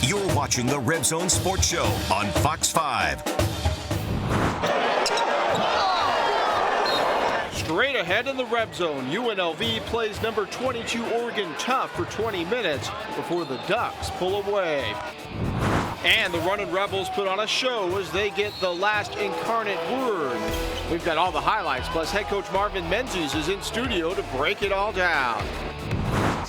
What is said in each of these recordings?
You're watching the Red Zone Sports Show on Fox 5. Straight ahead in the Red Zone, UNLV plays number 22 Oregon tough for 20 minutes before the Ducks pull away. And the Runnin' Rebels put on a show as they get the last incarnate word. We've got all the highlights, plus head coach Marvin Menzies is in studio to break it all down.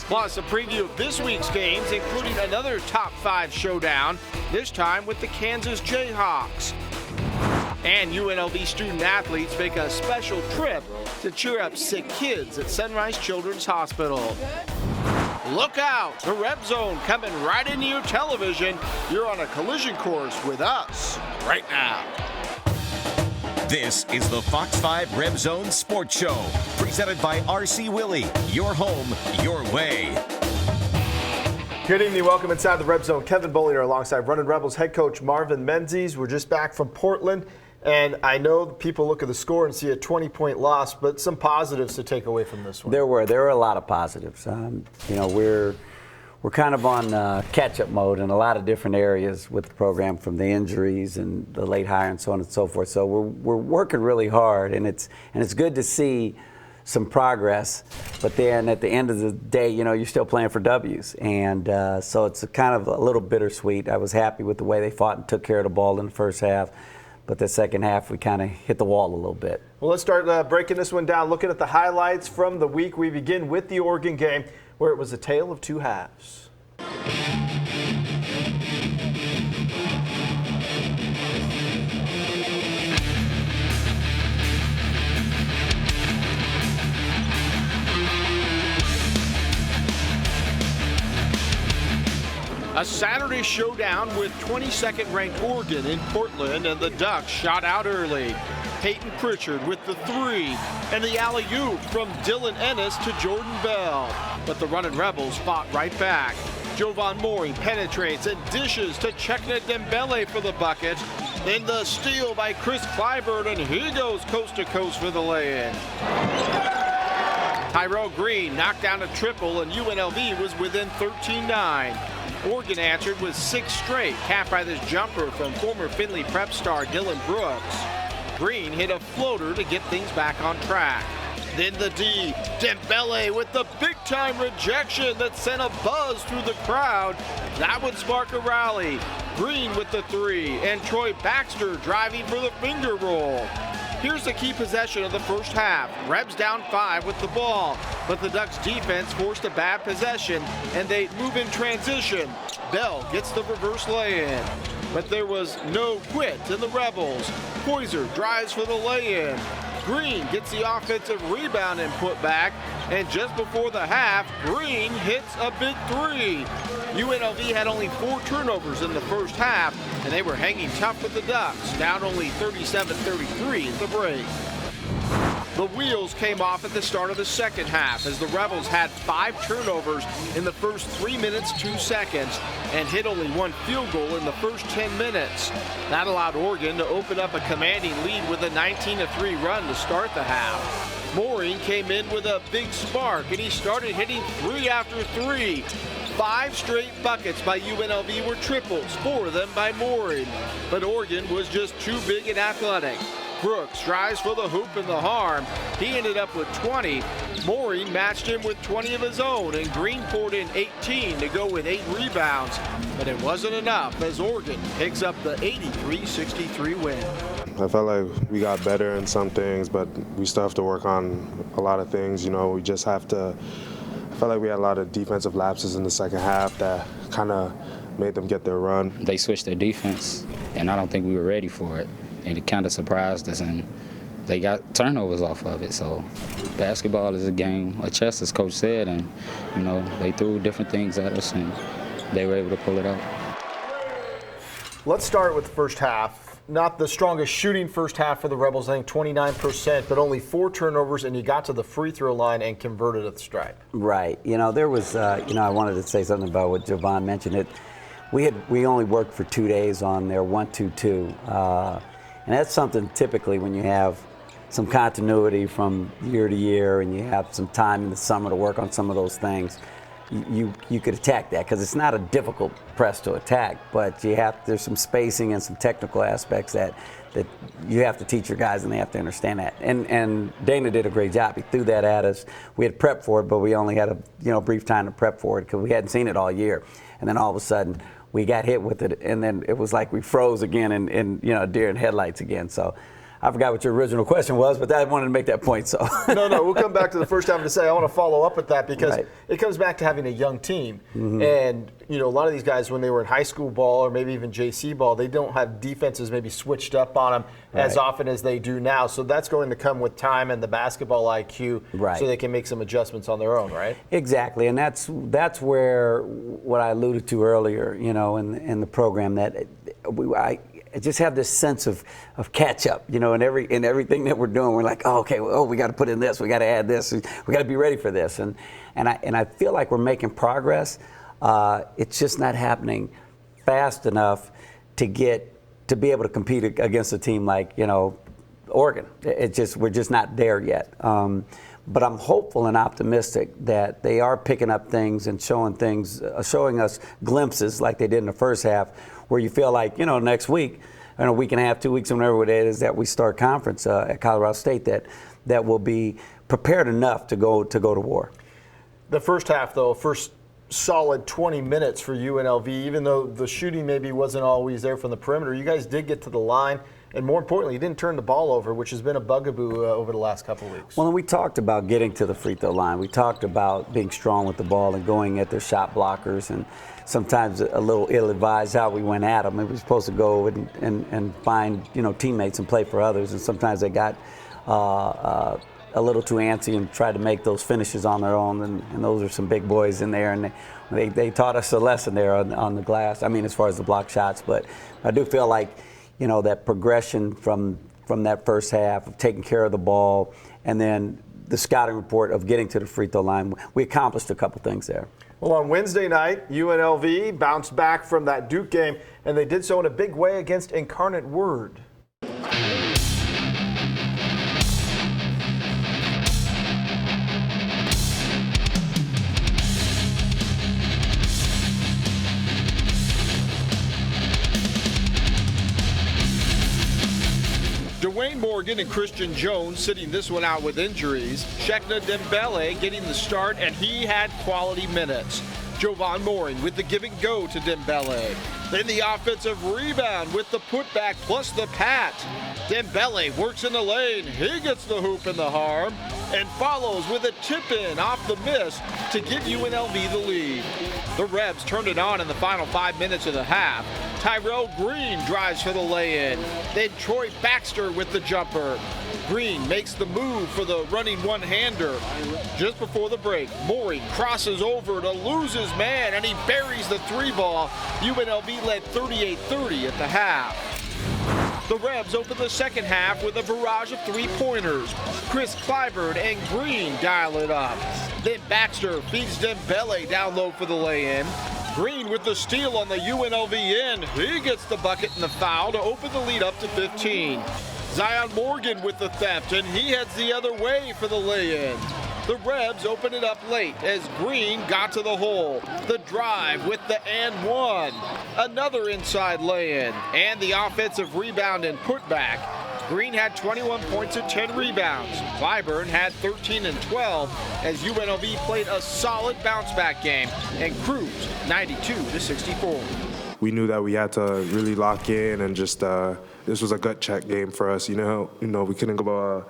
Plus a preview of this week's games, including another top 5 showdown, this time with the Kansas Jayhawks. And UNLV student athletes make a special trip to cheer up sick kids at Sunrise Children's Hospital. Look out! The Red Zone coming right into your television. You're on a collision course with us right now. This is the Fox 5 Red Zone Sports Show, presented by RC Willey. Your home, your way. Good evening. Welcome inside the Red Zone. Kevin Bollinger alongside Runnin' Rebels head coach Marvin Menzies. We're just back from Portland, and I know people look at the score and see a 20-point loss, but some positives to take away from this one. There were a lot of positives. We're kind of on catch-up mode in a lot of different areas with the program, from the injuries and the late hire and so on and so forth. So we're working really hard, and it's good to see some progress. But then at the end of the day, you're still playing for W's, and so it's kind of a little bittersweet. I was happy with the way they fought and took care of the ball in the first half. But the second half, we kind of hit the wall a little bit. Well, let's start breaking this one down, looking at the highlights from the week. We begin with the Oregon game, where it was a tale of two halves. A Saturday showdown with 22nd ranked Oregon in Portland, and the Ducks shot out early. Peyton Pritchard with the 3, and the alley-oop from Dylan Ennis to Jordan Bell. But the Runnin' Rebels fought right back. Jovan Mooring penetrates and dishes to Chekna Dembele for the bucket. Then the steal by Chris Clyburn, and he goes coast to coast for the lay-in. Tyrell Green knocked down a triple, and UNLV was within 13-9. Oregon answered with 6 straight, capped by this jumper from former Findlay Prep star Dylan Brooks. Green hit a floater to get things back on track. Then the D, Dembele with the big-time rejection that sent a buzz through the crowd. That would spark a rally. Green with the 3, and Troy Baxter driving for the finger roll. Here's the key possession of the first half. Rebs down 5 with the ball, but the Ducks defense forced a bad possession, and they move in transition. Bell gets the reverse lay-in, but there was no quit in the Rebels. Poyser drives for the lay-in. Green gets the offensive rebound and put back, and just before the half, Green hits a big 3. UNLV had only 4 turnovers in the first half, and they were hanging tough with the Ducks, down only 37-33 at the break. The wheels came off at the start of the second half as the Rebels had 5 turnovers in the first 3 minutes 2 seconds and hit only 1 field goal in the first 10 minutes. That allowed Oregon to open up a commanding lead with a 19-3 run to start the half. Mooring came in with a big spark, and he started hitting 3 after 3. 5 straight buckets by UNLV were triples, 4 of them by Mooring. But Oregon was just too big and athletic. Brooks drives for the hoop and the harm. He ended up with 20. Mooring matched him with 20 of his own, and Green poured in 18 to go with 8 rebounds. But it wasn't enough as Oregon picks up the 83-63 win. I felt like we got better in some things, but we still have to work on a lot of things. We just have to. I felt like we had a lot of defensive lapses in the second half that kind of made them get their run. They switched their defense, and I don't think we were ready for it. And it kind of surprised us, and they got turnovers off of it. So basketball is a game of chess, as Coach said, and, they threw different things at us, and they were able to pull it out. Let's start with the first half. Not the strongest shooting first half for the Rebels, I think 29%, but only 4 turnovers, and you got to the free throw line and converted at the stripe. Right. There was, I wanted to say something about what Jovan mentioned. We only worked for 2 days on their 1-2-2. And that's something typically when you have some continuity from year to year and you have some time in the summer to work on some of those things. you could attack that, because it's not a difficult press to attack, but there's some spacing and some technical aspects that you have to teach your guys, and they have to understand that. And Dana did a great job. He threw that at us. We had prepped for it, but we only had a brief time to prep for it because we hadn't seen it all year. And then all of a sudden we got hit with it, and then it was like we froze again and deer in headlights again. So I forgot what your original question was, but I wanted to make that point. So No, we'll come back to the first half to say I want to follow up with that, because it comes back to having a young team. And a lot of these guys, when they were in high school ball or maybe even JC ball, they don't have defenses maybe switched up on them as often as they do now. So that's going to come with time and the basketball IQ, so they can make some adjustments on their own, right? Exactly, and that's where what I alluded to earlier, in the program, that I just have this sense of catch up, in everything that we're doing. We're like, we got to put in this, we got to add this, we got to be ready for this, and I feel like we're making progress. It's just not happening fast enough to be able to compete against a team like Oregon. We're just not there yet. But I'm hopeful and optimistic that they are picking up things and showing us glimpses like they did in the first half, where you feel like, next week, in a week and a half, 2 weeks, whenever it is that we start conference at Colorado State, that will be prepared enough to go to war. The first half, though, first solid 20 minutes for UNLV, even though the shooting maybe wasn't always there from the perimeter, you guys did get to the line. And more importantly, you didn't turn the ball over, which has been a bugaboo over the last couple of weeks. Well, and we talked about getting to the free throw line. We talked about being strong with the ball and going at their shot blockers, and sometimes a little ill-advised how we went at them. We were supposed to go and find teammates and play for others, and sometimes they got a little too antsy and tried to make those finishes on their own, and those are some big boys in there, and they taught us a lesson there on the glass. I mean, as far as the block shots, but I do feel like that progression from that first half of taking care of the ball, and then the scouting report of getting to the free throw line, we accomplished a couple things there. Well, on Wednesday night, UNLV bounced back from that Duke game, and they did so in a big way against Incarnate Word. Dwayne Morgan and Christian Jones sitting this one out with injuries. Shekna Dembele getting the start, and he had quality minutes. Jovan Mooring with the give and go to Dembele. Then the offensive rebound with the putback plus the pat. Dembele works in the lane. He gets the hoop and the harm, and follows with a tip-in off the miss to give UNLV the lead. The Rebs turned it on in the final 5 minutes of the half. Tyrell Green drives for the lay-in. Then Troy Baxter with the jumper. Green makes the move for the running one-hander. Just before the break, Mooring crosses over to lose his man, and he buries the three ball. UNLV led 38-30 at the half. The Rebs open the second half with a barrage of three-pointers. Chris Clyburn and Green dial it up. Then Baxter feeds Dembele down low for the lay-in. Green with the steal on the UNLV end. He gets the bucket and the foul to open the lead up to 15. Zion Morgan with the theft, and he heads the other way for the lay-in. The Rebs open it up late as Green got to the hole. The drive with the and one. Another inside lay-in, and the offensive rebound and putback. Green had 21 points and 10 rebounds. Clyburn had 13 and 12 as UNLV played a solid bounce-back game and cruised 92-64. We knew that we had to really lock in and just this was a gut check game for us. We couldn't go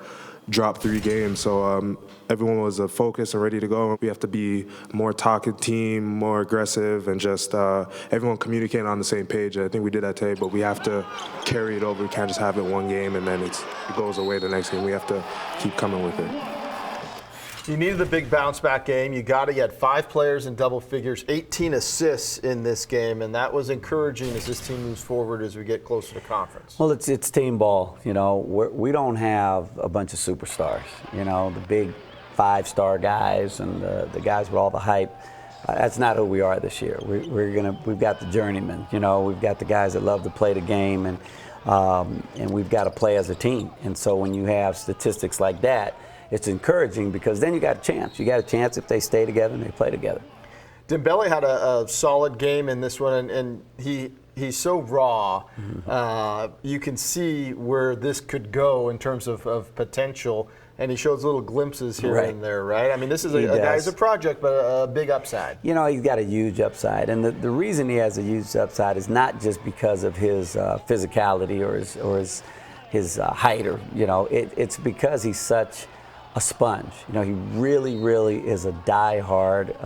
drop 3 games, so everyone was focused and ready to go. We have to be more talking team, more aggressive, and just everyone communicating on the same page. I think we did that today, but we have to carry it over. We can't just have it one game and then it goes away the next game. We have to keep coming with it. You needed a big bounce-back game. You had 5 players in double figures, 18 assists in this game, and that was encouraging as this team moves forward as we get closer to conference. Well, it's team ball. We don't have a bunch of superstars. The big 5-star guys and the guys with all the hype. That's not who we are this year. We've got the journeymen. We've got the guys that love to play the game, and we've got to play as a team. And so when you have statistics like that, it's encouraging because then you got a chance. You got a chance if they stay together and they play together. Dembele had a solid game in this one, and he's so raw. You can see where this could go in terms of potential, and he shows little glimpses here and there, right? I mean, this is a guy's a project, but a big upside. You know, he's got a huge upside, and the reason he has a huge upside is not just because of his physicality or his height, or it's because he's such a sponge. He really is a die-hard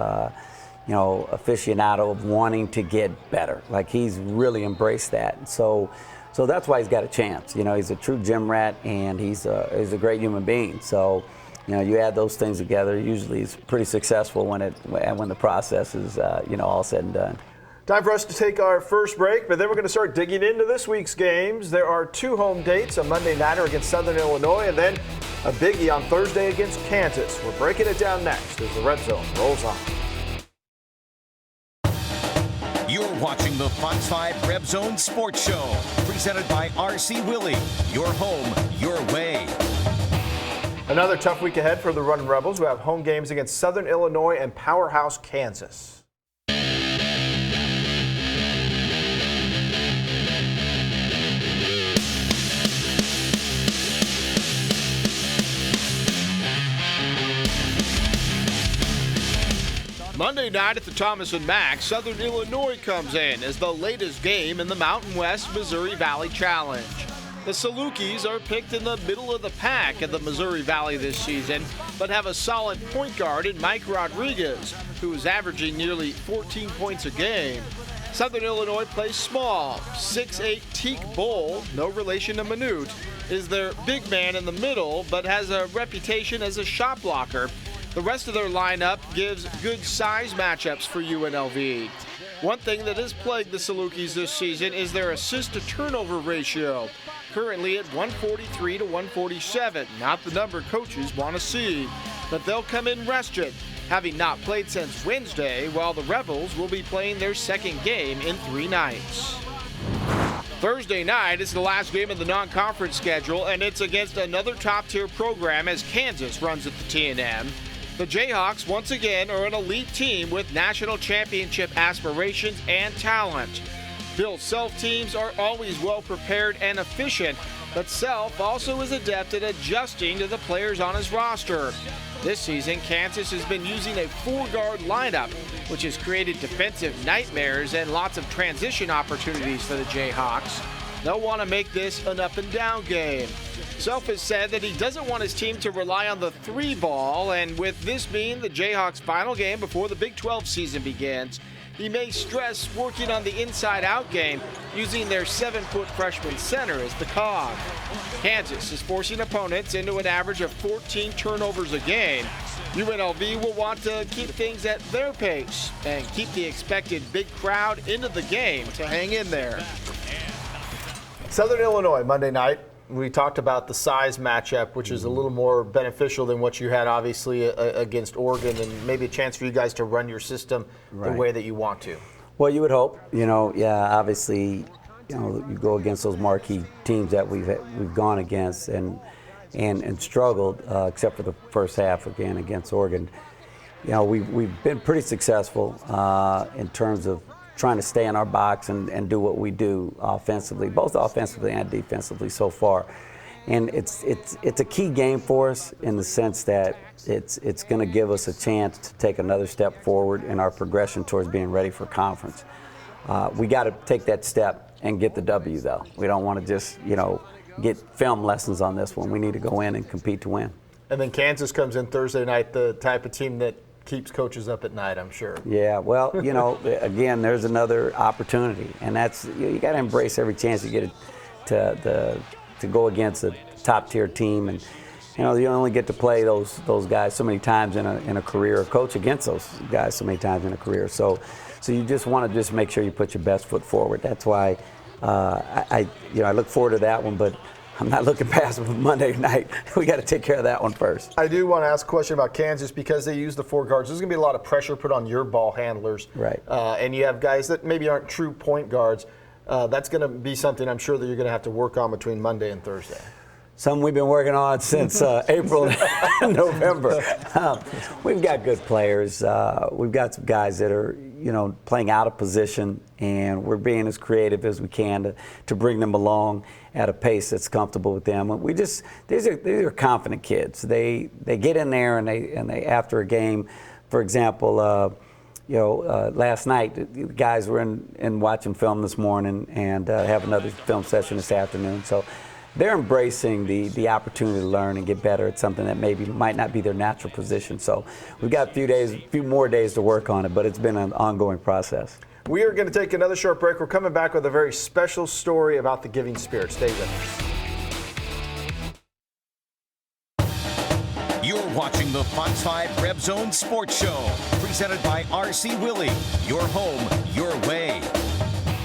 aficionado of wanting to get better. Like, he's really embraced that. So that's why he's got a chance. He's a true gym rat, and he's a great human being. So, you add those things together, usually he's pretty successful when the process is all said and done. Time for us to take our first break, but then we're going to start digging into this week's games. There are 2 home dates, a Monday nighter against Southern Illinois, and then a biggie on Thursday against Kansas. We're breaking it down next as the Red Zone rolls on. You're watching the Fox 5 Red Zone Sports Show, presented by RC Willey. Your home, your way. Another tough week ahead for the Runnin' Rebels, who have home games against Southern Illinois and powerhouse Kansas. Monday night at the Thomas & Mack, Southern Illinois comes in as the latest game in the Mountain West Missouri Valley Challenge. The Salukis are picked in the middle of the pack in the Missouri Valley this season, but have a solid point guard in Mike Rodriguez, who is averaging nearly 14 points a game. Southern Illinois plays small. 6'8" Teak Bull, no relation to Manute, is their big man in the middle, but has a reputation as a shot blocker. The rest of their lineup gives good size matchups for UNLV. One thing that has plagued the Salukis this season is their assist-to-turnover ratio, currently at 143 to 147, not the number coaches want to see. But they'll come in rested, having not played since Wednesday, while the Rebels will be playing their second game in 3 nights. Thursday night is the last game of the non-conference schedule, and it's against another top-tier program as Kansas runs at the T&M. The Jayhawks, once again, are an elite team with national championship aspirations and talent. Bill Self teams are always well prepared and efficient, but Self also is adept at adjusting to the players on his roster. This season, Kansas has been using a 4-guard lineup, which has created defensive nightmares and lots of transition opportunities for the Jayhawks. They'll want to make this an up-and-down game. Self has said that he doesn't want his team to rely on the 3-ball, and with this being the Jayhawks' final game before the Big 12 season begins, he may stress working on the inside-out game using their 7-foot freshman center as the cog. Kansas is forcing opponents into an average of 14 turnovers a game. UNLV will want to keep things at their pace and keep the expected big crowd into the game to hang in there. Southern Illinois, Monday night. We talked about the size matchup, which is a little more beneficial than what you had, obviously, against Oregon, and maybe a chance for you guys to run your system the way that you want to. Well, you would hope. Obviously, you go against those marquee teams that we've gone against and struggled, except for the first half again against Oregon. We've been pretty successful in terms of trying to stay in our box and do what we do offensively, both offensively and defensively so far. And it's a key game for us in the sense that it's going to give us a chance to take another step forward in our progression towards being ready for conference. We got to take that step and get the W, though. We don't want to just, get film lessons on this one. We need to go in and compete to win. And then Kansas comes in Thursday night, the type of team that keeps coaches up at night, I'm sure. Yeah, well, again, there's another opportunity, and that's you got to embrace every chance you get to go against a top-tier team, and you only get to play those guys so many times in a career, or coach against those guys so many times in a career. So you just want to make sure you put your best foot forward. That's why I look forward to that one, but I'm not looking past Monday night. We got to take care of that one first. I do want to ask a question about Kansas because they use the 4 guards. There's going to be a lot of pressure put on your ball handlers. Right. And you have guys that maybe aren't true point guards. That's going to be something I'm sure that you're going to have to work on between Monday and Thursday. Something we've been working on since April and November. We've got good players. We've got some guys that are, playing out of position, and we're being as creative as we can to bring them along at a pace that's comfortable with them. These are confident kids. They get in there and they after a game, for example, last night the guys were in watching film this morning and have another film session this afternoon. So they're embracing the opportunity to learn and get better at something that maybe might not be their natural position. So we've got a few more days to work on it, but it's been an ongoing process. We are going to take another short break. We're coming back with a very special story about the giving spirit. Stay with us. You're watching the Fox 5 Red Zone Sports Show, presented by RC Willey. Your home, your way.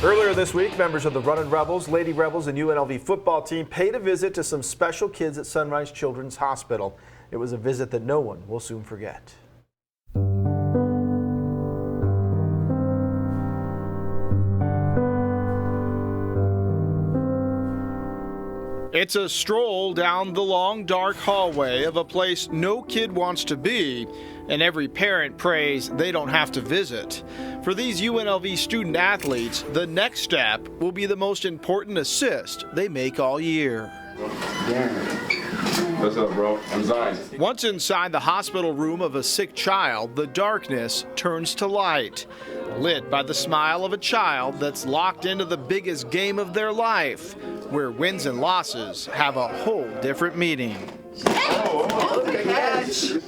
Earlier this week, members of the Runnin' Rebels, Lady Rebels, and UNLV football team paid a visit to some special kids at Sunrise Children's Hospital. It was a visit that no one will soon forget. It's a stroll down the long, dark hallway of a place no kid wants to be, and every parent prays they don't have to visit. For these UNLV student athletes, the next step will be the most important assist they make all year. What's up, bro? I'm Zion. Once inside the hospital room of a sick child, the darkness turns to light, lit by the smile of a child that's locked into the biggest game of their life, where wins and losses have a whole different meaning.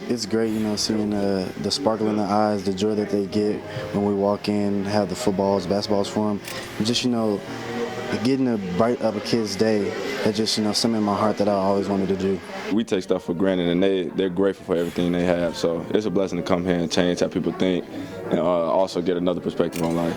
It's great, seeing the sparkle in their eyes, the joy that they get when we walk in, have the footballs, basketballs for them. And just, getting to brighten up a kid's day, that's just, something in my heart that I always wanted to do. We take stuff for granted, and they're grateful for everything they have. So it's a blessing to come here and change how people think and also get another perspective on life.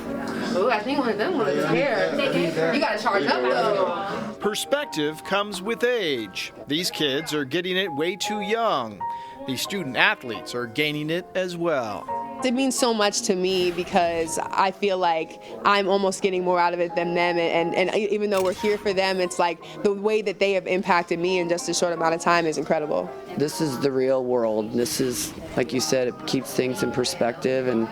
Ooh, I think one of them wanted to care. You got to charge up, though. Perspective comes with age. These kids are getting it way too young. These student athletes are gaining it as well. It means so much to me because I feel like I'm almost getting more out of it than them, and even though we're here for them, it's like the way that they have impacted me in just a short amount of time is incredible. This is the real world. This is, like you said, it keeps things in perspective, and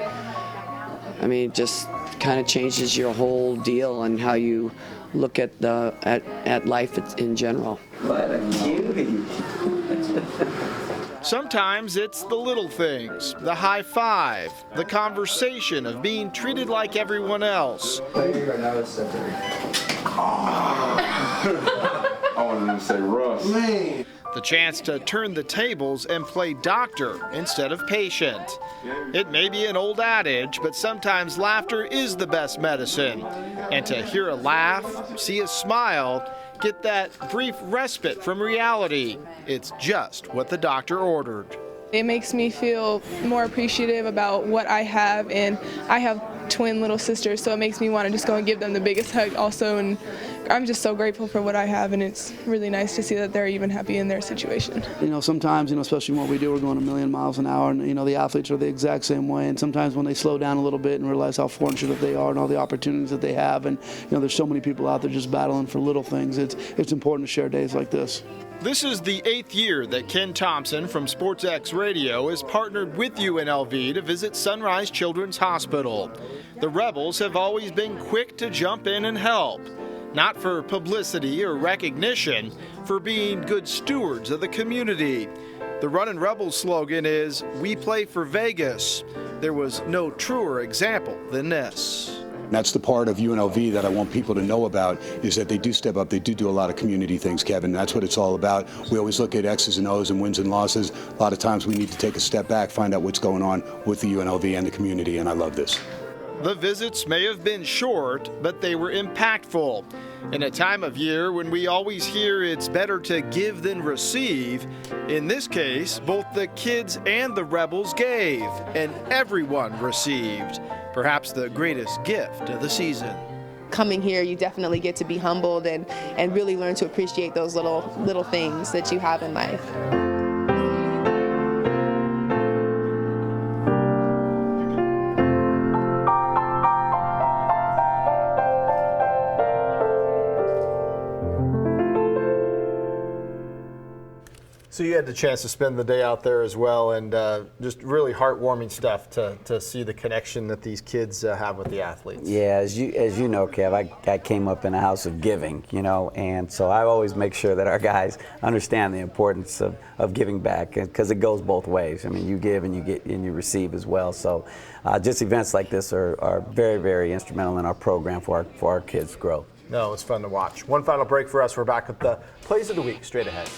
I mean, it just kind of changes your whole deal on how you look at at life in general. What a cutie. Sometimes it's the little things, the high five, the conversation of being treated like everyone else. I wanted to say Russ. Man. The chance to turn the tables and play doctor instead of patient. It may be an old adage, but sometimes laughter is the best medicine. And to hear a laugh, see a smile, get that brief respite from reality, it's just what the doctor ordered. It makes me feel more appreciative about what I have, and I have twin little sisters, so it makes me want to just go and give them the biggest hug also, and I'm just so grateful for what I have, and it's really nice to see that they're even happy in their situation. Sometimes, especially what we do, we're going a million miles an hour, and, the athletes are the exact same way, and sometimes when they slow down a little bit and realize how fortunate they are and all the opportunities that they have, and, there's so many people out there just battling for little things, it's important to share days like this. This is the 8th year that Ken Thompson from SportsX Radio has partnered with UNLV to visit Sunrise Children's Hospital. The Rebels have always been quick to jump in and help, not for publicity or recognition, for being good stewards of the community. The Runnin' Rebels slogan is, "We play for Vegas." There was no truer example than this. That's the part of UNLV that I want people to know about, is that they do step up. They do a lot of community things, Kevin. That's what it's all about. We always look at X's and O's and wins and losses. A lot of times we need to take a step back, find out what's going on with the UNLV and the community, and I love this. The visits may have been short, but they were impactful. In a time of year when we always hear it's better to give than receive, in this case, both the kids and the Rebels gave, and everyone received. Perhaps the greatest gift of the season. Coming here, you definitely get to be humbled and really learn to appreciate those little things that you have in life. So you had the chance to spend the day out there as well, and just really heartwarming stuff to see the connection that these kids have with the athletes. Yeah, as you know, Kev, I came up in a house of giving, and so I always make sure that our guys understand the importance of giving back, because it goes both ways. I mean, you give and you get and you receive as well. So just events like this are very, very instrumental in our program for our kids' growth. No, it's fun to watch. One final break for us. We're back with the Plays of the Week straight ahead.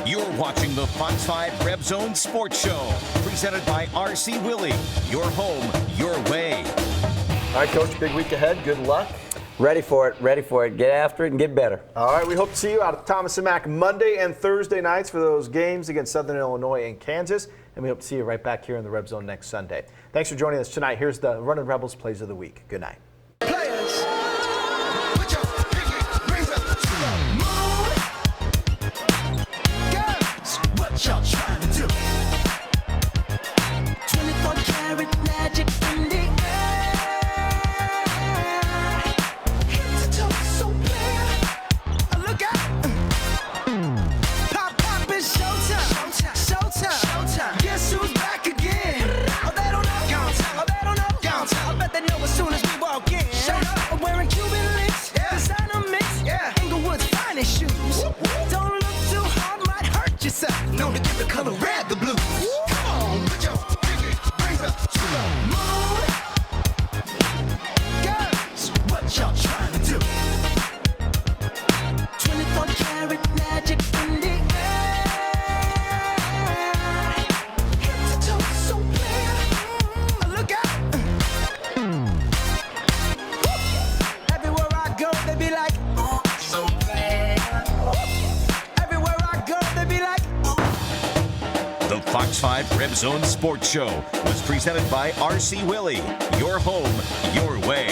You're watching the Fox 5 Red Zone Sports Show, presented by R.C. Willey. Your home, your way. All right, Coach, big week ahead. Good luck. Ready for it. Get after it and get better. All right, we hope to see you out at Thomas & Mack Monday and Thursday nights for those games against Southern Illinois and Kansas. And we hope to see you right back here in the Red Zone next Sunday. Thanks for joining us tonight. Here's the Running Rebels Plays of the Week. Good night. Players, put your pinky rings up to the moon. Girls, what y'all trying to do? 24 karat magic in the air. Head to toe, so clear. Look out. Pop, it's showtime. Showtime. Guess who's back again? Oh, they don't know. I bet they know as soon as we walk in. Shut up. I'm wearing Cuban links. Designer mix. Inglewood's finest shoes. Don't look too hard, might hurt yourself. Known to give the color red the blues. Come on, put your pinky rings up to the moon. Girls, what y'all trying to do? 24 karat magic in the air. Head to toe, so clear. Look out. Everywhere I go, they be like, oh, so clear. Everywhere I go, they be like, The Fox 5 Red Zone Sports Show was presented by R.C. Willey. Your home, your way.